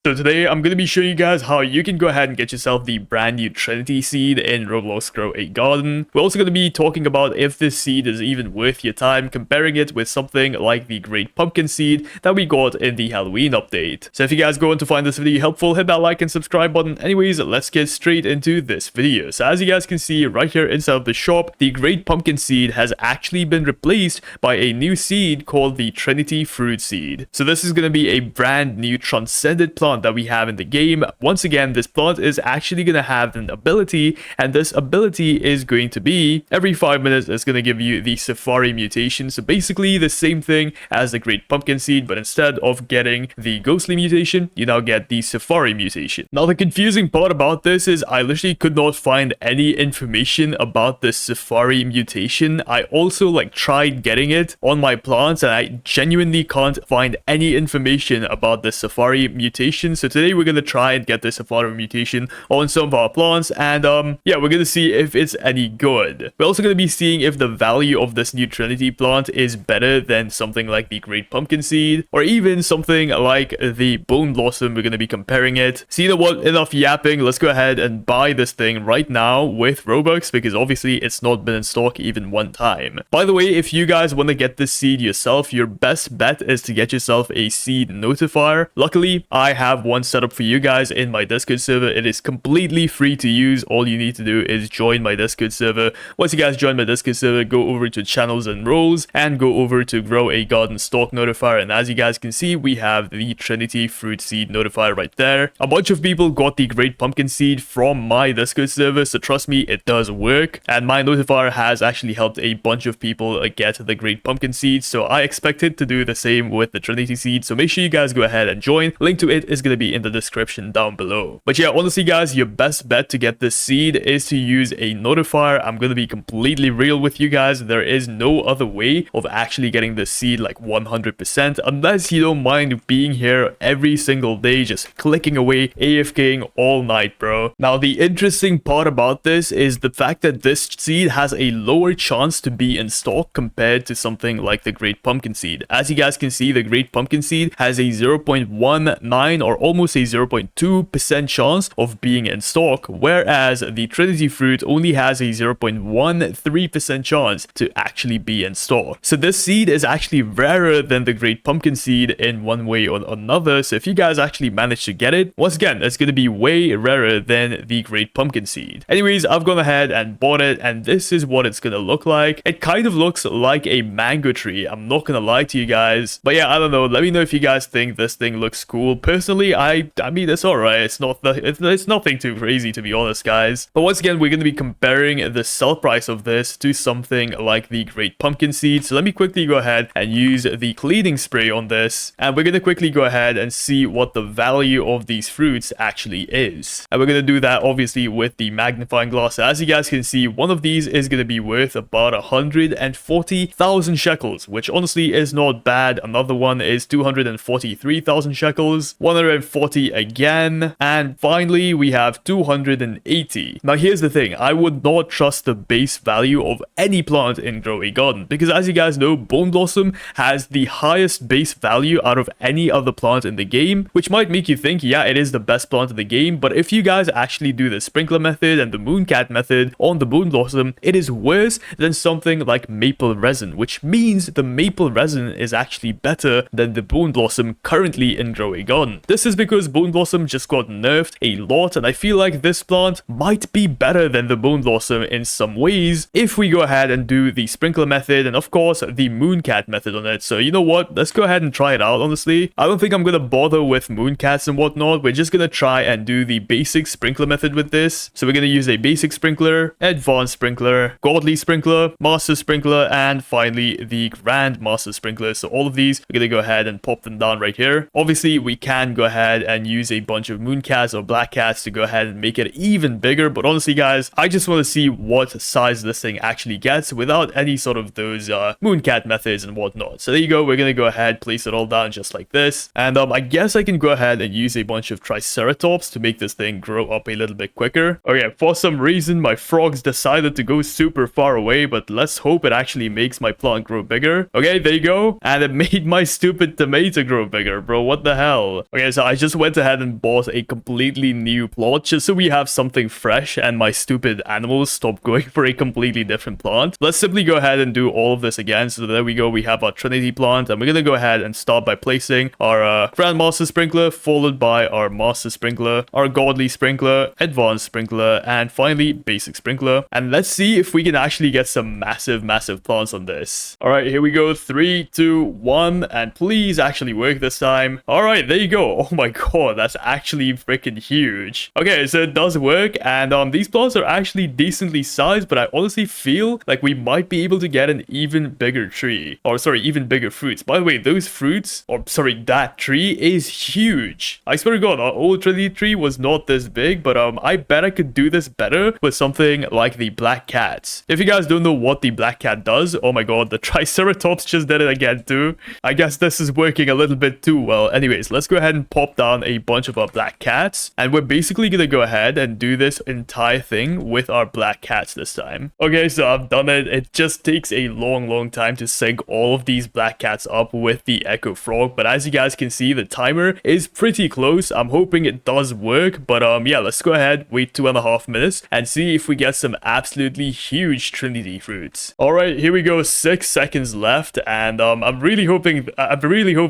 So today I'm going to be showing you guys how you can go ahead and get yourself the brand new Trinity seed in Roblox Grow a Garden. We're also going to be talking about if this seed is even worth your time, comparing it with something like the Great Pumpkin seed that we got in the Halloween update. So if you guys go on to find this video helpful, hit that like and subscribe button. Anyways, let's get straight into this video. So as you guys can see right here inside of the shop, the Great Pumpkin seed has actually been replaced by a new seed called the Trinity fruit seed. So this is going to be a brand new transcended plant that we have in the game. Once again, this plant is actually going to have an ability, and this ability is going to be every 5 minutes it's going to give you the Safari mutation. So basically the same thing as the Great Pumpkin seed, but instead of getting the ghostly mutation, you now get the Safari mutation. Now the confusing part about this is I literally could not find any information about the Safari mutation. I also tried getting it on my plants and I genuinely can't find any information about the Safari mutation. So today we're going to try and get the Safari mutation on some of our plants, and yeah, we're going to see if it's any good. We're also going to be seeing if the value of this new Trinity plant is better than something like the Great Pumpkin seed, or even something like the Bone Blossom. We're going to be comparing it. So you know what, enough yapping, let's go ahead and buy this thing right now with Robux, because obviously it's not been in stock even one time. By the way, if you guys want to get this seed yourself, your best bet is to get yourself a seed notifier. Luckily, I have one set up for you guys in my Discord server. It is completely free to use. All you need to do is join my Discord server. Once you guys join my Discord server, go over to channels and roles and go over to Grow a Garden stock notifier, and as you guys can see, we have the Trinity fruit seed notifier right there. A bunch of people got the Great Pumpkin seed from my Discord server, so trust me, it does work, and my notifier has actually helped a bunch of people get the Great Pumpkin seed, so I expect it to do the same with the Trinity seed. So make sure you guys go ahead and join. Link to it is going to be in the description down below. But yeah, honestly guys, your best bet to get this seed is to use a notifier. I'm going to be completely real with you guys. There is no other way of actually getting this seed 100%, unless you don't mind being here every single day just clicking away, AFKing all night, bro. Now the interesting part about this is the fact that this seed has a lower chance to be in stock compared to something like the Great Pumpkin seed. As you guys can see, the Great Pumpkin seed has a 0.19 or almost a 0.2% chance of being in stock, whereas the Trinity fruit only has a 0.13% chance to actually be in stock. So this seed is actually rarer than the Great Pumpkin seed in one way or another. So if you guys actually manage to get it, once again, it's going to be way rarer than the Great Pumpkin seed. Anyways, I've gone ahead and bought it, and this is what it's going to look like. It kind of looks like a mango tree, I'm not going to lie to you guys. But yeah, I don't know, let me know if you guys think this thing looks cool. Personally, I mean, it's alright. It's nothing too crazy, to be honest, guys. But once again, we're going to be comparing the sell price of this to something like the Great Pumpkin seed. So let me quickly go ahead and use the cleaning spray on this, and we're going to quickly go ahead and see what the value of these fruits actually is. And we're going to do that obviously with the magnifying glass. So as you guys can see, one of these is going to be worth about 140,000 shekels, which honestly is not bad. Another one is 243,000 shekels, 140 again, and finally we have 280. Now here's the thing, I would not trust the base value of any plant in Grow a Garden, because as you guys know, Bone Blossom has the highest base value out of any other plant in the game, which might make you think, yeah, it is the best plant in the game. But if you guys actually do the sprinkler method and the mooncat method on the Bone Blossom, it is worse than something like maple resin, which means the maple resin is actually better than the Bone Blossom currently in Grow a Garden. This is because Bone Blossom just got nerfed a lot, and I feel like this plant might be better than the Bone Blossom in some ways if we go ahead and do the sprinkler method and of course the mooncat method on it. So you know what, let's go ahead and try it out. Honestly, I don't think I'm gonna bother with mooncats and whatnot. We're just gonna try and do the basic sprinkler method with this. So we're gonna use a basic sprinkler, advanced sprinkler, godly sprinkler, master sprinkler, and finally the grand master sprinkler. So all of these, we're gonna go ahead and pop them down right here. Obviously we can go ahead and use a bunch of mooncats or black cats to go ahead and make it even bigger, but honestly guys, I just want to see what size this thing actually gets without any sort of those mooncat methods and whatnot. So there you go, we're gonna go ahead, place it all down just like this, and I guess I can go ahead and use a bunch of triceratops to make this thing grow up a little bit quicker. Okay, for some reason my frogs decided to go super far away, but let's hope it actually makes my plant grow bigger. Okay, there you go, and it made my stupid tomato grow bigger, bro. What the hell? Okay, Okay, so I just went ahead and bought a completely new plot just so we have something fresh and my stupid animals stop going for a completely different plant. Let's simply go ahead and do all of this again. So there we go. We have our Trinity plant, and we're going to go ahead and start by placing our Grandmaster Sprinkler, followed by our Master Sprinkler, our Godly Sprinkler, Advanced Sprinkler, and finally Basic Sprinkler. And let's see if we can actually get some massive plants on this. All right, here we go. 3, 2, 1, and please actually work this time. All right, there you go. Oh my god, that's actually freaking huge. Okay, so it does work, and these plants are actually decently sized, but I honestly feel like we might be able to get an even bigger tree. Or sorry, even bigger fruits. By the way, those fruits, or sorry, that tree is huge. I swear to god, our old Trinity tree was not this big, but I bet I could do this better with something like the black cat. If you guys don't know what the black cat does, oh my god, the Triceratops just did it again too. I guess this is working a little bit too well. Anyways, let's go ahead and pop down a bunch of our black cats, and we're basically gonna go ahead and do this entire thing with our black cats this time. Okay, so I've done it. It just takes a long time to sync all of these black cats up with the Echo Frog, but as you guys can see, the timer is pretty close. I'm hoping it does work, but yeah, let's go ahead, wait 2.5 minutes, and see if we get some absolutely huge Trinity fruits. All right, here we go. 6 seconds left, and I really hope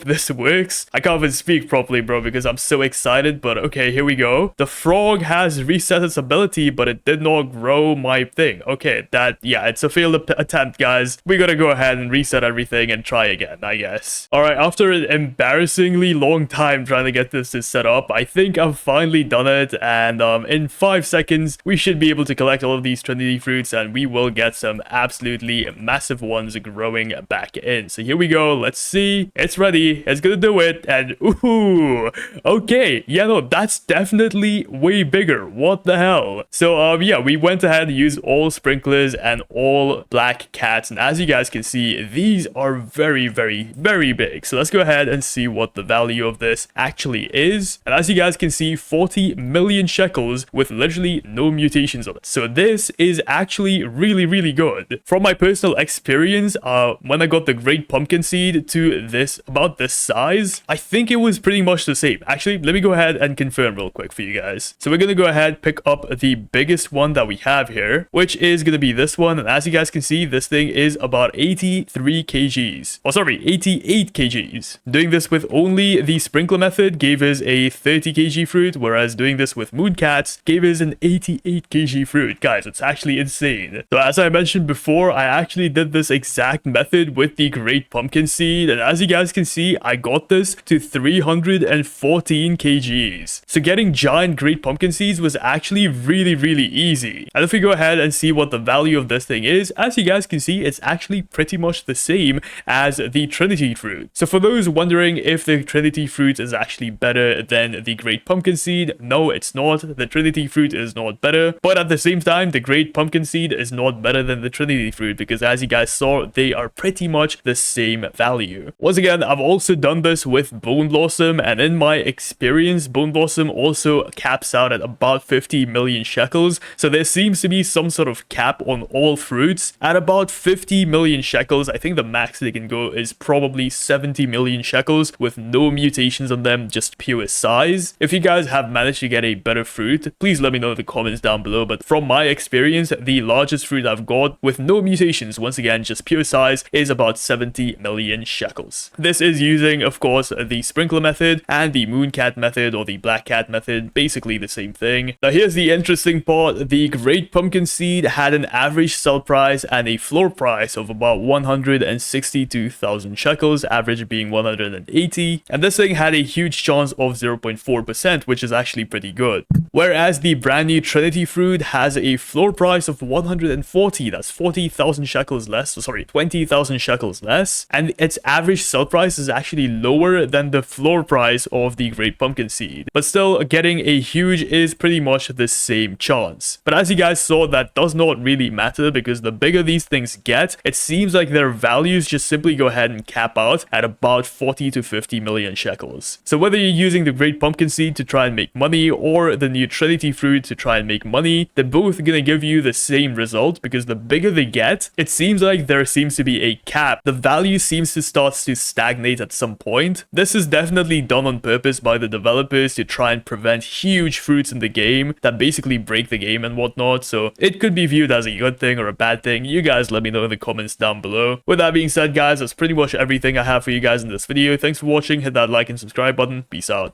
this works. I can't even speak properly, bro, because I'm so excited, but okay, here we go. The frog has reset its ability, but it did not grow my thing. Okay, yeah, it's a failed attempt, guys. We gotta go ahead and reset everything and try again, I guess. All right, after an embarrassingly long time trying to get this to set up, I think I've finally done it, and in 5 seconds, we should be able to collect all of these Trinity fruits, and we will get some absolutely massive ones growing back in. So here we go. Let's see. It's ready. It's gonna do it, and ooh, okay, yeah, no, that's definitely way bigger. What the hell? So yeah, we went ahead and used all sprinklers and all black cats, and as you guys can see, these are very big. So let's go ahead and see what the value of this actually is. And as you guys can see, 40 million shekels with literally no mutations on it. So this is actually really good. From my personal experience, when I got the Great Pumpkin Seed to this, about this size, I think it was pretty much the same. Actually, let me go ahead and confirm real quick for you guys. So we're gonna go ahead, pick up the biggest one that we have here, which is gonna be this one. And as you guys can see, this thing is about 83 kgs. Oh, sorry, 88 kgs. Doing this with only the sprinkler method gave us a 30 kg fruit, whereas doing this with Mooncats gave us an 88 kg fruit. Guys, it's actually insane. So as I mentioned before, I actually did this exact method with the Great Pumpkin Seed, and as you guys can see, I got this to 314 kgs. So getting giant Great Pumpkin Seeds was actually really easy. And if we go ahead and see what the value of this thing is, as you guys can see, it's actually pretty much the same as the Trinity fruit. So for those wondering if the Trinity fruit is actually better than the Great Pumpkin Seed, no, it's not. The Trinity fruit is not better, but at the same time, the Great Pumpkin Seed is not better than the Trinity fruit, because as you guys saw, they are pretty much the same value. Once again, I've also done this with Bone Blossom, and in my experience, Bone Blossom also caps out at about 50 million shekels. So there seems to be some sort of cap on all fruits at about 50 million shekels. I think the max they can go is probably 70 million shekels with no mutations on them, just pure size. If you guys have managed to get a better fruit, please let me know in the comments down below. But from my experience, the largest fruit I've got with no mutations, once again just pure size, is about 70 million shekels. This is using, of course, the sprinkler method and the Mooncat method, or the Black Cat method, basically the same thing. Now here's the interesting part. The Great Pumpkin Seed had an average sell price and a floor price of about 162,000 shekels, average being 180, and this thing had a huge chance of 0.4%, which is actually pretty good. Whereas the brand new Trinity fruit has a floor price of 140, that's 40,000 shekels less, sorry, 20,000 shekels less, and its average sell price is actually lower than the floor price of the Great Pumpkin Seed. But still, getting a huge is pretty much the same chance. But as you guys saw, that does not really matter, because the bigger these things get, it seems like their values just simply go ahead and cap out at about 40 to 50 million shekels. So whether you're using the Great Pumpkin Seed to try and make money, or the new Trinity fruit to try and make money, they're both gonna give you the same result, because the bigger they get, it seems like there seems to be a cap. The value seems to start to stagnate at some point. This is definitely done on purpose by the developers to try and prevent huge fruits in the game that basically break the game and whatnot. So it could be viewed as a good thing or a bad thing. You guys let me know in the comments down below. With that being said, guys, that's pretty much everything I have for you guys in this video. Thanks for watching. Hit that like and subscribe button. Peace out.